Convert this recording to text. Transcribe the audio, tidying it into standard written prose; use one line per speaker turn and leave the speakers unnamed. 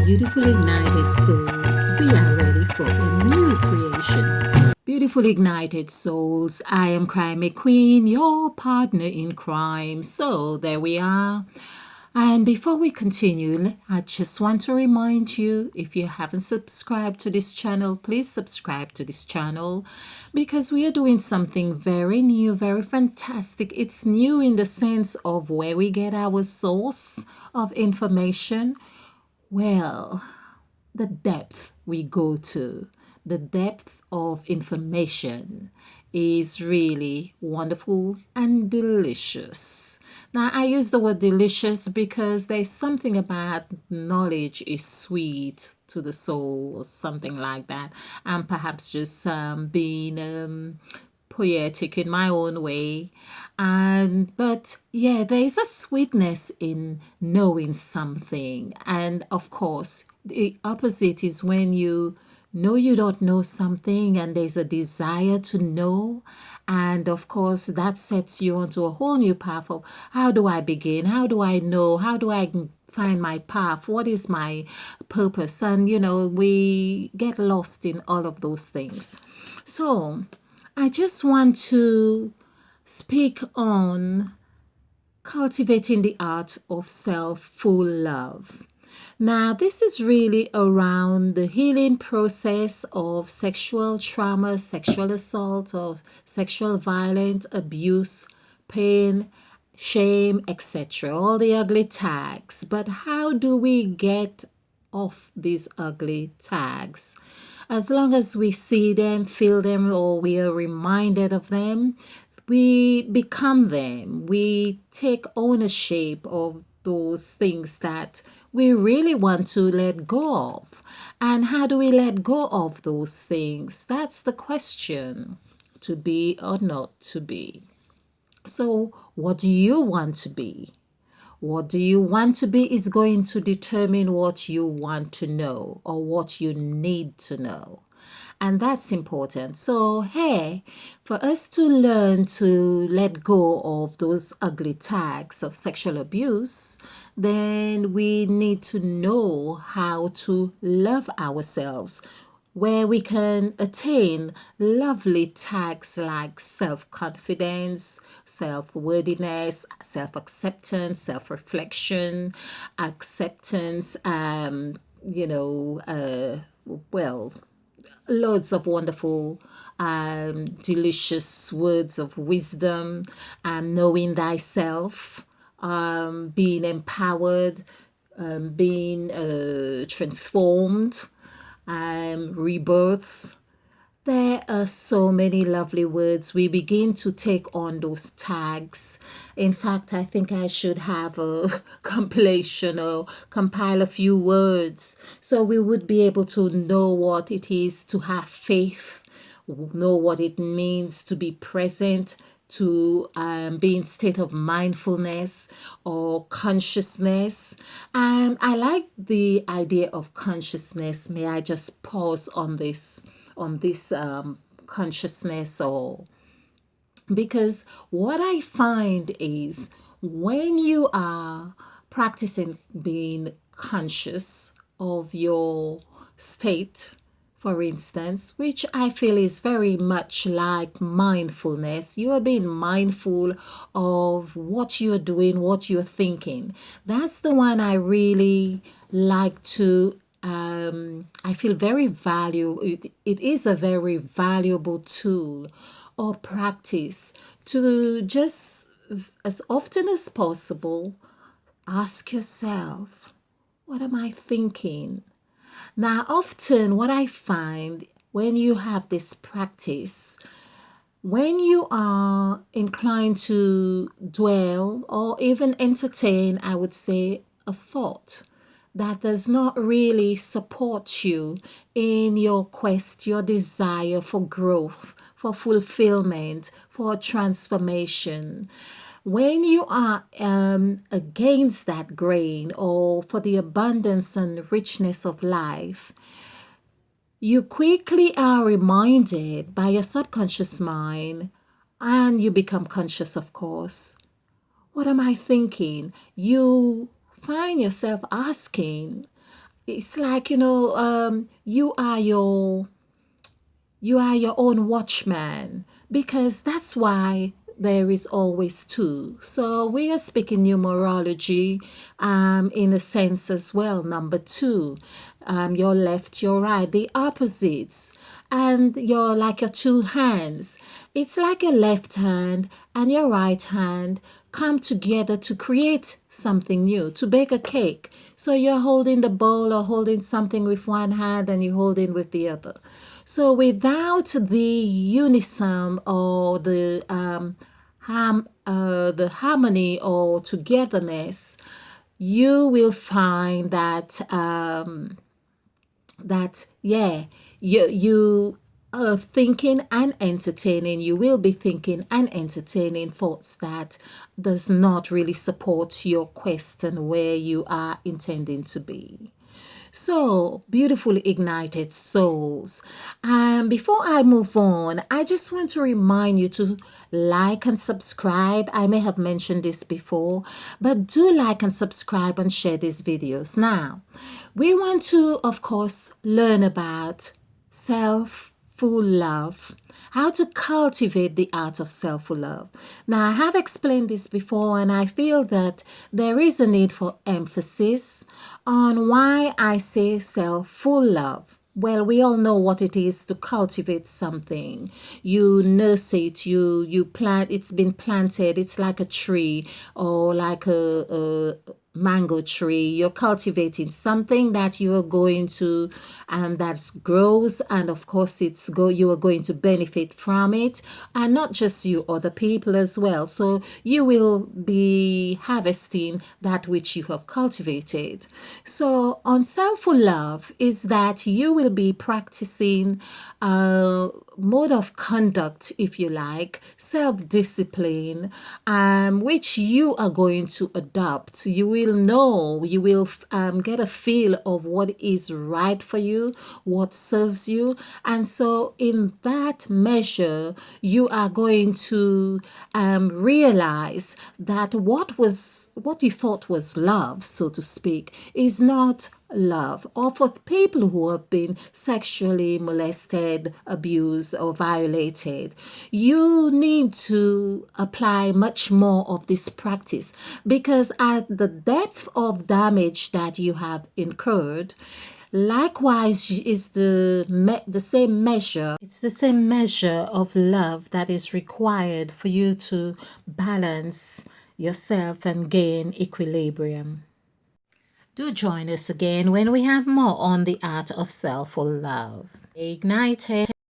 Beautiful ignited souls, we are ready for a new creation. Beautiful ignited souls, I am Crime McQueen, your partner in crime. So there we are. And before we continue, I just want to remind you, if you haven't subscribed to this channel, please subscribe to this channel because we are doing something very new, very fantastic. It's new in the sense of where we get our source of information. Well, the depth we go to, the depth of information is really wonderful and delicious. Now, I use the word delicious because there's something about knowledge is sweet to the soul or something like that. And perhaps just being poetic in my own way. And but yeah, there is a sweetness in knowing something. And of course, the opposite is when you know you don't know something and there's a desire to know. And of course, that sets you onto a whole new path of how do I begin? How do I know? How do I find my path? What is my purpose? And we get lost in all of those things. So, I just want to speak on cultivating the art of self-full love. Now, this is really around the healing process of sexual trauma, sexual assault, or sexual violence, abuse, pain, shame, etc. All the ugly tags. But how do we get off these ugly tags? As long as we see them, feel them, or we are reminded of them, we become them. We take ownership of those things that we really want to let go of. And how do we let go of those things? That's the question, to be or not to be. So, what do you want to be? What do you want to be is going to determine what you want to know or what you need to know. And that's important. So, hey, for us to learn to let go of those ugly tags of sexual abuse, then we need to know how to love ourselves, where we can attain lovely tags like self-confidence, self-worthiness, self-acceptance, self-reflection, acceptance, well, loads of wonderful, delicious words of wisdom, knowing thyself, being empowered, being transformed, rebirth. There are so many lovely words. We begin to take on those tags. In fact, I think I should have a compilation or compile a few words so we would be able to know what it is to have faith, know what it means to be present, to be in state of mindfulness or consciousness. I like the idea of consciousness. May I just pause on this consciousness, or because what I find is when you are practicing being conscious of your state, for instance, which I feel is very much like mindfulness. You are being mindful of what you're doing, what you're thinking. That's the one I really like to. I feel very valuable. It is a very valuable tool or practice to just as often as possible ask yourself, what am I thinking? Now, often what I find when you have this practice, when you are inclined to dwell or even entertain, I would say, a thought that does not really support you in your quest, your desire for growth, for fulfillment, for transformation. When you are against that grain or for the abundance and richness of life, you quickly are reminded by your subconscious mind, and you become conscious, of course. What am I thinking? You find yourself asking, It's like, you are your own watchman, because that's why there is always two. So we are speaking numerology in a sense as well. Number two, your left, your right, the opposites. And your like your two hands. It's like your left hand and your right hand come together to create something new, to bake a cake. So you're holding the bowl or holding something with one hand and you're holding with the other. So without the unison or the harmony or togetherness, you will find that yeah, you are thinking and entertaining. You will be thinking and entertaining thoughts that does not really support your quest and where you are intending to be. So, beautifully ignited souls. Before I move on, I just want to remind you to like and subscribe. I may have mentioned this before, but do like and subscribe and share these videos. Now, we want to, of course, learn about self-full love, how to cultivate the art of self-full love. Now, I have explained this before, and I feel that there is a need for emphasis on why I say self-full love. Well, we all know what it is to cultivate something. You nurse it, you plant, it's been planted, it's like a tree or like a mango tree. You're cultivating something that you're going to and that grows, and of course you are going to benefit from it, and not just you, other people as well. So you will be harvesting that which you have cultivated. So on self love is that you will be practicing mode of conduct, if you like, self-discipline, which you are going to adopt. You will know, you will get a feel of what is right for you, what serves you. And so in that measure, you are going to realize that what you thought was love, so to speak, is not love. Or for people who have been sexually molested, abused, or violated, you need to apply much more of this practice, because at the depth of damage that you have incurred, likewise is the same measure. It's the same measure of love that is required for you to balance yourself and gain equilibrium. Do join us again when we have more on the art of self love. Ignited.